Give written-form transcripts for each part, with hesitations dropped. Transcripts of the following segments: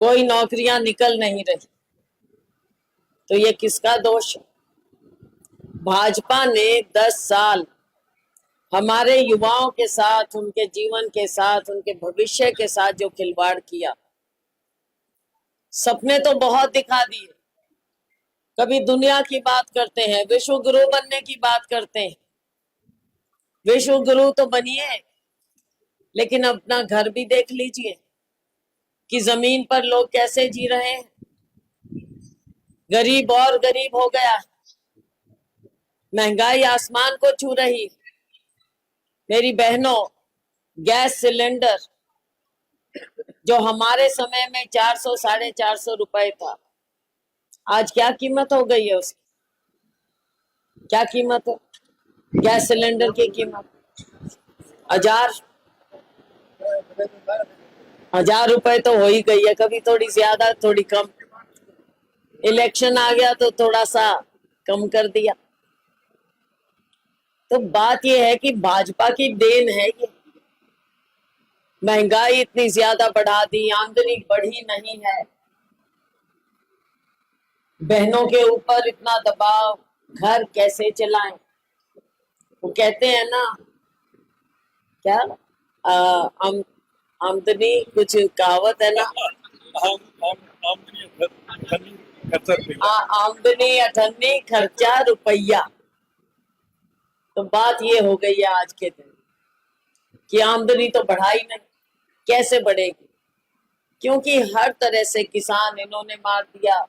कोई नौकरियां निकल नहीं रही, तो ये किसका दोष है? भाजपा ने 10 साल हमारे युवाओं के साथ, उनके जीवन के साथ, उनके भविष्य के साथ जो खिलवाड़ किया। सपने तो बहुत दिखा दिए, कभी दुनिया की बात करते हैं, विश्व गुरु बनने की बात करते हैं। विश्व गुरु तो बनिए, लेकिन अपना घर भी देख लीजिए कि जमीन पर लोग कैसे जी रहे हैं। गरीब और गरीब हो गया, महंगाई आसमान को छू रही। मेरी बहनों, गैस सिलेंडर जो हमारे समय में 400 450 रुपए था, आज क्या कीमत हो गई है उसकी? क्या कीमत है गैस सिलेंडर की? कीमत 1000 रुपए तो हो ही गई है, कभी थोड़ी ज्यादा थोड़ी कम। इलेक्शन आ गया तो थोड़ा सा कम कर दिया। तो बात यह है कि भाजपा की देन है ये। महंगाई इतनी ज्यादा बढ़ा दी, आमदनी बढ़ी नहीं है, बहनों के ऊपर इतना दबाव, घर कैसे चलाएं? वो कहते हैं ना क्या, आमदनी कुछ कहावत है ना, आमदनी अठन्नी खर्चा रुपया। तो बात ये हो गई है आज के दिन कि आमदनी तो बढ़ाई नहीं, कैसे बढ़ेगी? क्योंकि हर तरह से किसान इन्होंने मार दिया,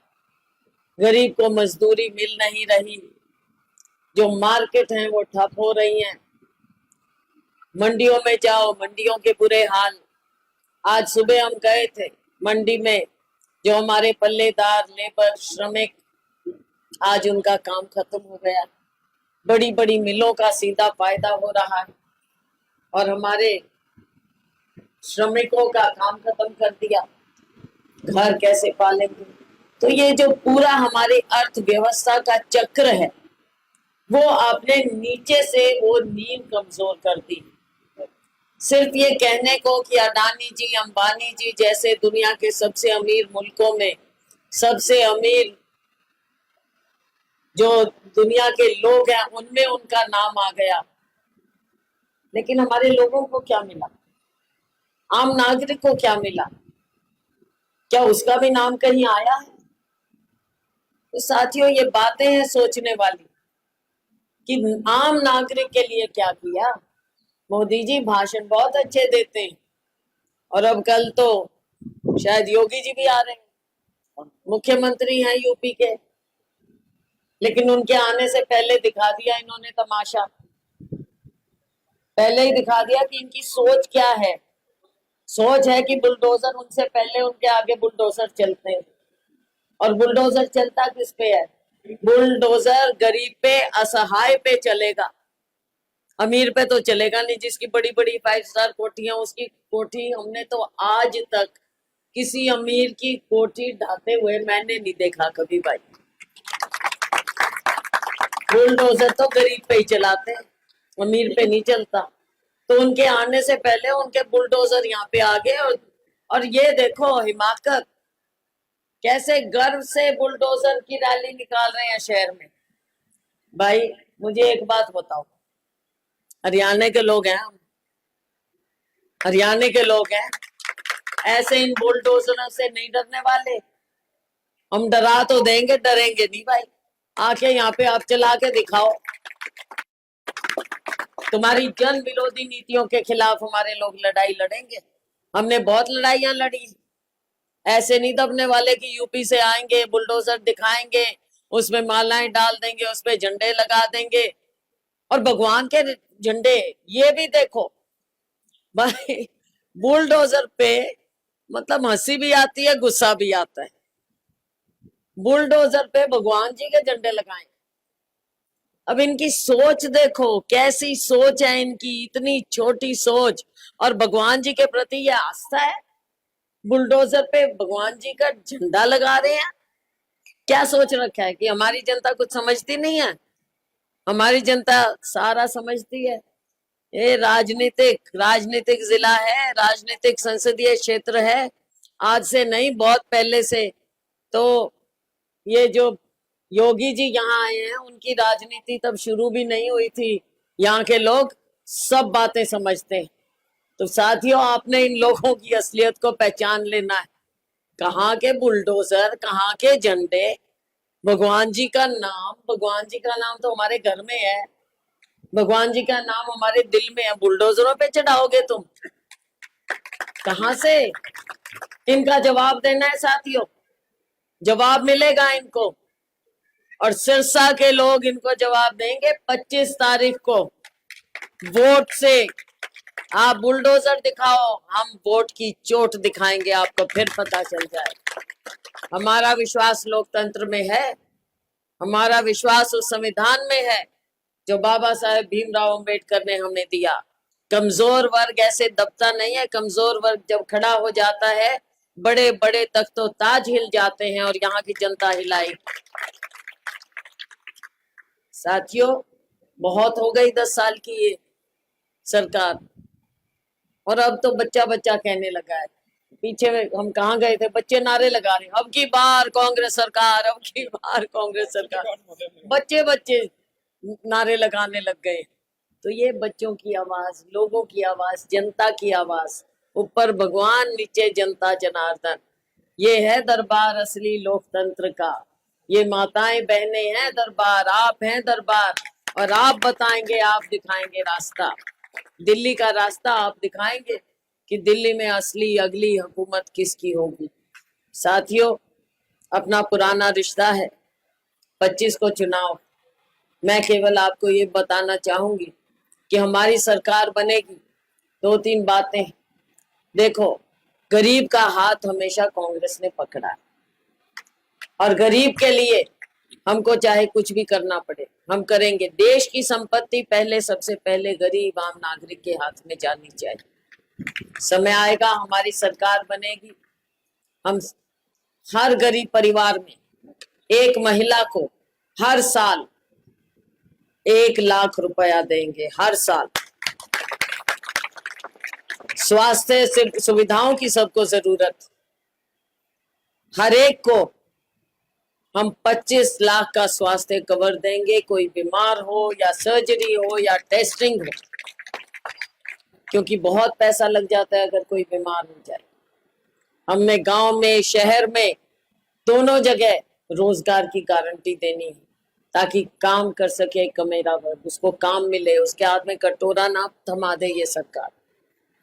गरीब को मजदूरी मिल नहीं रही, जो मार्केट है वो ठप हो रही हैं, मंडियों में जाओ, मंडियों के बुरे हाल। आज सुबह हम गए थे मंडी में, जो हमारे पल्लेदार लेबर श्रमिक, आज उनका काम खत्म हो गया। बड़ी बड़ी मिलों का सीधा फायदा हो रहा है और हमारे श्रमिकों का काम खत्म कर दिया। घर कैसे पालेंगे? तो ये जो पूरा हमारी अर्थव्यवस्था का चक्र है, वो आपने नीचे से वो नींव कमजोर कर दी। सिर्फ ये कहने को कि अडानी जी, अंबानी जी जैसे दुनिया के सबसे अमीर मुल्कों में सबसे अमीर जो दुनिया के लोग हैं, उनमें उनका नाम आ गया, लेकिन हमारे लोगों को क्या मिला? आम नागरिक को क्या मिला? क्या उसका भी नाम कहीं आया है? तो साथियों, ये बातें हैं सोचने वाली कि आम नागरिक के लिए क्या किया। मोदी जी भाषण बहुत अच्छे देते हैं, और अब कल तो शायद योगी जी भी आ रहे हैं, मुख्यमंत्री हैं यूपी के, लेकिन उनके आने से पहले दिखा दिया इन्होंने तमाशा। पहले ही दिखा दिया कि इनकी सोच क्या है। सोच है कि बुलडोजर उनसे पहले उनके आगे बुलडोजर चलते हैं। और बुलडोजर चलता किस पे है? बुलडोजर गरीब पे, असहाय पे चलेगा, अमीर पे तो चलेगा नहीं। जिसकी बड़ी बड़ी 5 स्टार कोठियां, उसकी कोठी हमने तो आज तक किसी अमीर की कोठी ढाते हुए मैंने नहीं देखा कभी भाई। बुलडोजर तो गरीब पे ही चलाते हैं, अमीर पे नहीं चलता। तो उनके आने से पहले उनके बुलडोजर यहाँ पे आ गए, और ये देखो हिमाकत, कैसे गर्व से बुलडोजर की रैली निकाल रहे हैं शहर में। भाई मुझे एक बात बताओ, हरियाणा के लोग हैं हम, हरियाणा के लोग हैं, ऐसे इन बुलडोजरों से नहीं डरने वाले। हम डरा तो देंगे, डरेंगे नहीं भाई। आके यहाँ पे आप चला के दिखाओ। तुम्हारी जन विरोधी नीतियों के खिलाफ हमारे लोग लड़ाई लड़ेंगे। हमने बहुत लड़ाइयां लड़ी, ऐसे नहीं दबने वाले कि यूपी से आएंगे, बुलडोजर दिखाएंगे, उसमें मालाएं डाल देंगे, उसपे झंडे लगा देंगे। और भगवान के झंडे ये भी देखो भाई, बुलडोजर पे मतलब हंसी भी आती है, गुस्सा भी आता है। बुलडोजर पे भगवान जी के झंडे लगाए। अब इनकी सोच देखो, कैसी सोच है इनकी, इतनी छोटी सोच, और भगवान जी के प्रति ये आस्था है। बुलडोजर पे भगवान जी का झंडा लगा रहे हैं। क्या सोच रखा है कि हमारी जनता कुछ समझती नहीं है? हमारी जनता सारा समझती है। ये राजनीतिक जिला है, राजनीतिक संसदीय क्षेत्र है। आज से नहीं, बहुत पहले से। तो ये जो योगी जी यहाँ आए हैं, उनकी राजनीति तब शुरू भी नहीं हुई थी। यहाँ के लोग सब बातें समझते हैं। तो साथियों, आपने इन लोगों की असलियत को पहचान लेना है। कहाँ के बुलडोजर, कहाँ के झंडे, भगवान जी का नाम। भगवान जी का नाम तो हमारे घर में है, भगवान जी का नाम हमारे दिल में है। बुलडोजरों पे चढ़ाओगे तुम? कहाँ से? इनका जवाब देना है साथियों, जवाब मिलेगा इनको। और सिरसा के लोग इनको जवाब देंगे 25 तारीख को वोट से। आप बुलडोजर दिखाओ, हम वोट की चोट दिखाएंगे आपको, फिर पता चल जाए। हमारा विश्वास लोकतंत्र में है, हमारा विश्वास उस संविधान में है जो बाबा साहेब भीमराव अंबेडकर ने हमें दिया। कमजोर वर्ग ऐसे दबता नहीं है। कमजोर वर्ग जब खड़ा हो जाता है, बड़े बड़े तख्तो ताज हिल जाते हैं, और यहाँ की जनता हिलाई। साथियों, बहुत हो गई 10 साल की ये सरकार, और अब तो बच्चा बच्चा कहने लगा है। पीछे में हम कहाँ गए थे, बच्चे नारे लगा रहे, अब की बार कांग्रेस सरकार, अब की बार कांग्रेस सरकार। बच्चे बच्चे नारे लगाने लग गए। तो ये बच्चों की आवाज, लोगों की आवाज, जनता की आवाज, ऊपर भगवान नीचे जनता जनार्दन, ये है दरबार असली लोकतंत्र का। ये माताएं बहनें हैं दरबार, आप हैं दरबार, और आप बताएंगे, आप दिखाएंगे रास्ता। दिल्ली का रास्ता आप दिखाएंगे कि दिल्ली में असली अगली हुकूमत किसकी होगी। साथियों, अपना पुराना रिश्ता है, 25 को चुनाव। मैं केवल आपको ये बताना चाहूंगी कि हमारी सरकार बनेगी, 2-3 बातें। देखो, गरीब का हाथ हमेशा कांग्रेस ने पकड़ा है, और गरीब के लिए हमको चाहे कुछ भी करना पड़े हम करेंगे। देश की संपत्ति पहले, सबसे पहले गरीब आम नागरिक के हाथ में जानी चाहिए। समय आएगा, हमारी सरकार बनेगी, हम हर गरीब परिवार में एक महिला को हर साल 1 लाख रुपया देंगे, हर साल। स्वास्थ्य सुविधाओं की सबको जरूरत, हर एक को हम 25 लाख का स्वास्थ्य कवर देंगे। कोई बीमार हो या सर्जरी हो या टेस्टिंग हो, क्योंकि बहुत पैसा लग जाता है अगर कोई बीमार हो जाए। हमने गांव में, शहर में, दोनों जगह रोजगार की गारंटी देनी है, ताकि काम कर सके कमेरा वर्ग, उसको काम मिले, उसके हाथ में कटोरा ना थमा दे ये सरकार।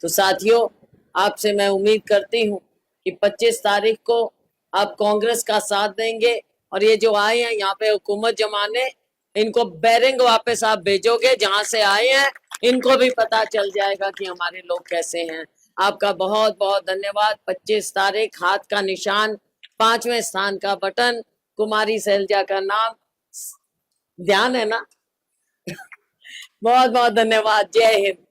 तो साथियों, आपसे मैं उम्मीद करती हूँ कि 25 तारीख को आप कांग्रेस का साथ देंगे, और ये जो आए हैं यहाँ पे हुकूमत जमाने, इनको बैरिंग वापस आप भेजोगे जहां से आए हैं। इनको भी पता चल जाएगा कि हमारे लोग कैसे हैं। आपका बहुत बहुत धन्यवाद। 25 तारीख, हाथ का निशान, 5वें स्थान का बटन, कुमारी सैलजा का नाम, ध्यान है ना? बहुत बहुत धन्यवाद। जय हिंद।